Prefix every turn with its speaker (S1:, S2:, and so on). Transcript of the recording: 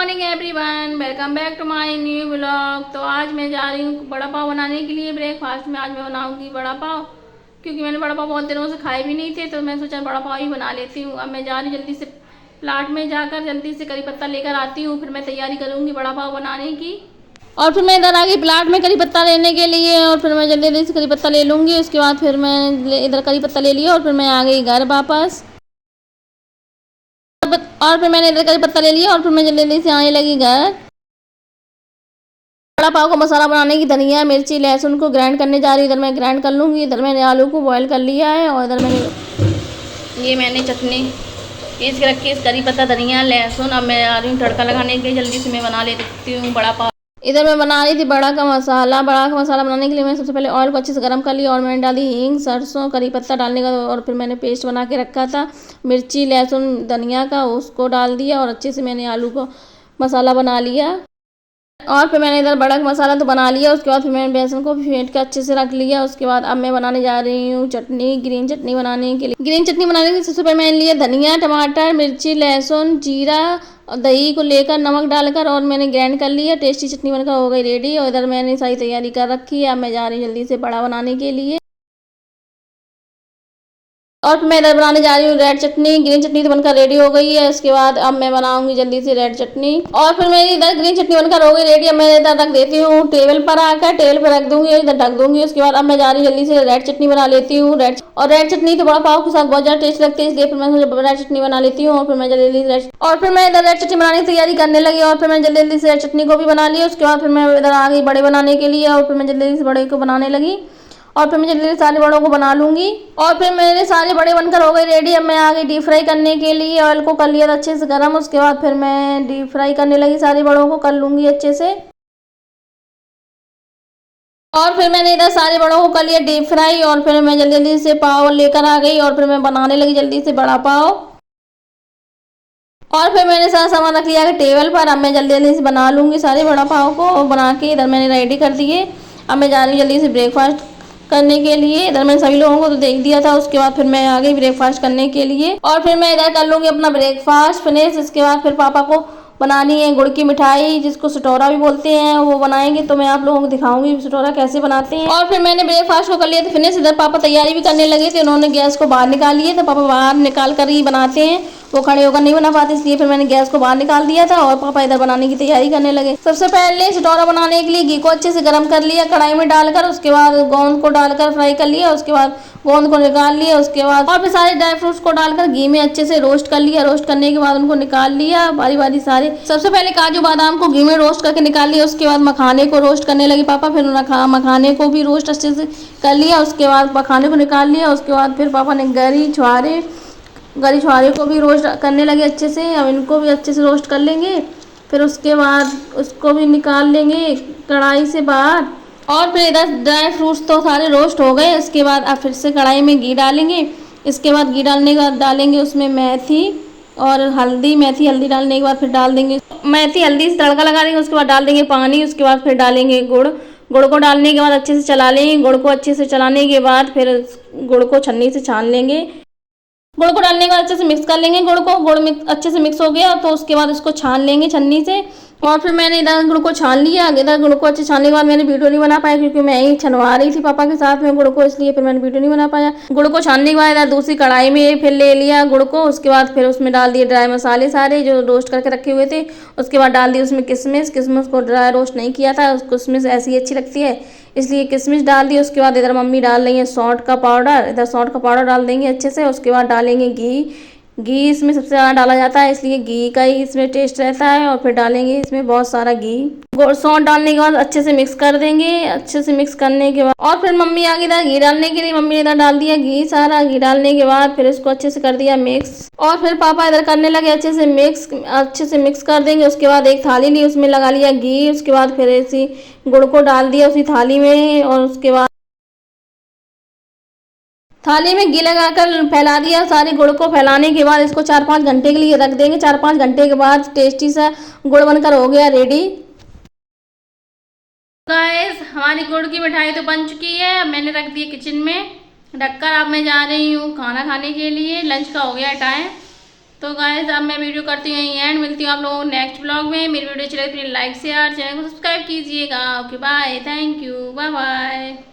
S1: Morning everyone, welcome back to my new blog. तो आज मैं जा रही हूँ बड़ा पाव बनाने के लिए। ब्रेकफास्ट में आज मैं बनाऊँगी बड़ा पाव, क्योंकि मैंने बड़ा पाव बहुत दिनों से खाए भी नहीं थे, तो मैं सोचा बड़ा पाव ही बना लेती हूँ। अब मैं जा रही जल्दी से प्लाट में जाकर जल्दी से करी पत्ता लेकर आती हूँ, फिर मैं तैयारी करूँगी बड़ा पाव बनाने की। और फिर मैं इधर आ गई प्लाट में करी पत्ता लेने के लिए, और फिर मैं जल्दी जल्दी से करी पत्ता ले लूँगी। उसके बाद फिर मैं इधर करी पत्ता ले लिया और फिर मैं आ गई घर वापस। और फिर मैंने इधर करी पत्ता ले लिया और फिर मैं जल्दी जल्दी से आने लगी घर। बड़ा पाव को मसाला बनाने की धनिया मिर्ची लहसुन को ग्राइंड करने जा रही हूँ। इधर मैं ग्राइंड कर लूँगी। इधर मैंने आलू को बॉईल कर लिया है और इधर मैंने चटनी पीस के रखी है, करी पत्ता धनिया लहसुन। अब मैं आ रही हूँ तड़का लगाने के लिए, जल्दी से मैं बना लेती हूँ बड़ा पाव। इधर मैं बना रही थी बड़ा का मसाला। बड़ा का मसाला बनाने के लिए मैं सबसे पहले ऑयल को अच्छे से गर्म कर लिया और मैंने डाली हींग सरसों करी पत्ता डालने का, और फिर मैंने पेस्ट बना के रखा था मिर्ची लहसुन धनिया का, उसको डाल दिया और अच्छे से मैंने आलू को मसाला बना लिया। और फिर मैंने इधर बड़ा मसाला तो बना लिया। उसके बाद फिर मैंने बेसन को फेंट के अच्छे से रख लिया। उसके बाद अब मैं बनाने जा रही हूँ चटनी, ग्रीन चटनी बनाने के लिए। ग्रीन चटनी बनाने के लिए सबसे पहले मैंने लिया धनिया टमाटर मिर्ची लहसुन जीरा और दही को लेकर नमक डालकर और मैंने ग्राइंड कर लिया। टेस्टी चटनी बनकर हो गई रेडी। और इधर मैंने सारी तैयारी कर रखी है। अब मैं जा रही हूँ जल्दी से बड़ा बनाने के लिए। और मैं इधर बनाने जा रही हूँ रेड चटनी। ग्रीन चटनी तो बनकर रेडी हो गई है। उसके बाद अब मैं बनाऊंगी जल्दी से रेड चटनी। और फिर मेरी इधर ग्रीन चटनी बनकर हो गई रेडी। अब मैं इधर रख देती हूँ टेबल पर आकर, टेबल पर रख दूंगी, इधर ढक दूंगी। उसके बाद अब मैं जा रही हूँ जल्दी से रेड चटनी बना लेती हूँ। रेड चटनी तो बड़ा पाव के साथ बहुत ज़्यादा टेस्ट लगती है, इसलिए फिर मैं रेड चटनी बना लेती हूँ। और फिर मैं जल्दी और फिर मैं इधर रेड चटनी बनाने की तैयारी करने लगी और फिर मैं जल्दी जल्दी से रेड चटनी को भी बना लिया। उसके बाद फिर मैं इधर आ गई बड़े बनाने के लिए और फिर मैं जल्दी जल्दी से बड़े को बनाने लगी। और फिर मैं जल्दी सारे बड़ों को बना लूँगी। और फिर मेरे सारे बड़े बनकर हो गए रेडी। अब मैं आ गई डीप फ्राई करने के लिए। ऑयल को कर लिया था अच्छे से गर्म। उसके बाद फिर मैं डीप फ्राई करने लगी, सारे बड़ों को कर लूँगी अच्छे से। और फिर मैंने इधर सारे बड़ों को कर लिया डीप फ्राई और फिर मैं जल्दी जल्दी से पाव लेकर आ गई और फिर मैं बनाने लगी जल्दी से बड़ा पाव। और फिर मैंने सारा सामान रख लिया टेबल पर। अब मैं जल्दी जल्दी से बना लूँगी सारे बड़ा पाव को। बना के इधर मैंने रेडी कर दिए। अब मैं जा रही हूँ जल्दी से ब्रेकफास्ट करने के लिए। इधर मैंने सभी लोगों को तो देख दिया था। उसके बाद फिर मैं आ गई ब्रेकफास्ट करने के लिए और फिर मैं इधर कर लूँगी अपना ब्रेकफास्ट फिनिश। इसके बाद फिर पापा को बनानी है गुड़ की मिठाई, जिसको सटोरा भी बोलते हैं, वो बनाएंगे। तो मैं आप लोगों को दिखाऊंगी सटोरा कैसे बनाते हैं। और फिर मैंने ब्रेकफास्ट को कर लिया था फिनिश। इधर पापा तैयारी भी करने लगे थे, उन्होंने गैस को बाहर निकाल लिया था। पापा बाहर निकाल कर ही बनाते हैं, वो खड़े होकर नहीं बना पाते, इसलिए फिर मैंने गैस को बाहर निकाल दिया था और पापा इधर बनाने की तैयारी करने लगे। सबसे पहले सटोरा बनाने के लिए घी को अच्छे से गर्म कर लिया कढ़ाई में डालकर। उसके बाद गोंद को डालकर फ्राई कर लिया। उसके बाद गोंद को निकाल लिया। उसके बाद और फिर सारे ड्राई फ्रूट्स को डालकर घी में अच्छे से रोस्ट कर लिया। रोस्ट करने के बाद उनको निकाल लिया बारी बारी सारे। सबसे पहले काजू बादाम को घी में रोस्ट करके निकाल लिया। उसके बाद मखाने को रोस्ट करने लगे पापा, फिर मखाने को भी रोस्ट अच्छे से कर लिया। उसके बाद मखाने को निकाल लिया। उसके बाद फिर पापा ने गरी छुहारे को भी रोस्ट करने लगे अच्छे से। अब इनको भी अच्छे से रोस्ट कर लेंगे, फिर उसके बाद उसको भी निकाल लेंगे कढ़ाई से बाहर। और फिर इधर ड्राई फ्रूट्स तो सारे रोस्ट हो गए। इसके बाद अब फिर से कढ़ाई में घी डालेंगे। इसके बाद घी डालने के बाद डालेंगे उसमें मेथी और हल्दी। मेथी हल्दी डालने के बाद फिर डाल देंगे मेथी हल्दी से तड़का लगा देंगे। उसके बाद डाल देंगे पानी। उसके बाद फिर डालेंगे गुड़। गुड़ को डालने के बाद अच्छे से चला लेंगे। गुड़ को अच्छे से चलाने के बाद फिर गुड़ को छन्नी से छान लेंगे। गुड़ को डालने के बाद अच्छे से मिक्स कर लेंगे। गुड़ अच्छे से मिक्स हो गया तो उसके बाद इसको छान लेंगे छन्नी से। और फिर मैंने इधर गुड़ को छान लिया। इधर गुड़ को अच्छे छानने के बाद मैंने वीडियो नहीं बना पाया, क्योंकि मैं ही छनवा रही थी पापा के साथ में गुड़ को, इसलिए फिर मैंने वीडियो नहीं बना पाया। गुड़ को छानने के बाद इधर दूसरी कढ़ाई में फिर ले लिया गुड़ को। उसके बाद फिर उसमें डाल दिए ड्राई मसाले सारे जो रोस्ट करके रखे हुए थे। उसके बाद डाल दिए उसमें किशमिश। किशमिश को ड्राई रोस्ट नहीं किया था, किशमिश ऐसी ही अच्छी लगती है, इसलिए किशमिश डाल दी। उसके बाद इधर मम्मी डाल रही है सौंठ का पाउडर। इधर सौंठ का पाउडर डाल देंगे अच्छे से। उसके बाद डालेंगे घी इसमें सबसे ज़्यादा डाला जाता है, इसलिए घी का ही इसमें टेस्ट रहता है। और फिर डालेंगे इसमें बहुत सारा घी। सौंठ डालने के बाद अच्छे से मिक्स कर देंगे। अच्छे से मिक्स करने के बाद और फिर मम्मी आ गई इधर घी डालने के लिए। मम्मी ने इधर डाल दिया घी सारा। घी डालने के बाद फिर इसको अच्छे से कर दिया मिक्स। और फिर पापा इधर करने लगे अच्छे से मिक्स कर देंगे। उसके बाद एक थाली ली, उसमें लगा लिया घी। उसके बाद फिर ऐसी गुड़ को डाल दिया उसी थाली में और उसके बाद थाली में घी लगाकर फैला दिया। सारे गुड़ को फैलाने के बाद इसको 4-5 घंटे के लिए रख देंगे। 4-5 घंटे के बाद टेस्टी सा गुड़ बनकर हो गया रेडी। गाइस हमारी गुड़ की मिठाई तो बन चुकी है। अब मैंने रख दी किचन में ढककर। अब मैं जा रही हूँ खाना खाने के लिए। लंच का हो गया टाइम, तो गाइस अब मैं वीडियो करती हूँ यहीं एंड, मिलती हूँ आप लोगों को नेक्स्ट ब्लॉग में। मेरी वीडियो अच्छी लगे तो लाइक शेयर चैनल को सब्सक्राइब कीजिएगा। Okay bye, thank you, bye bye.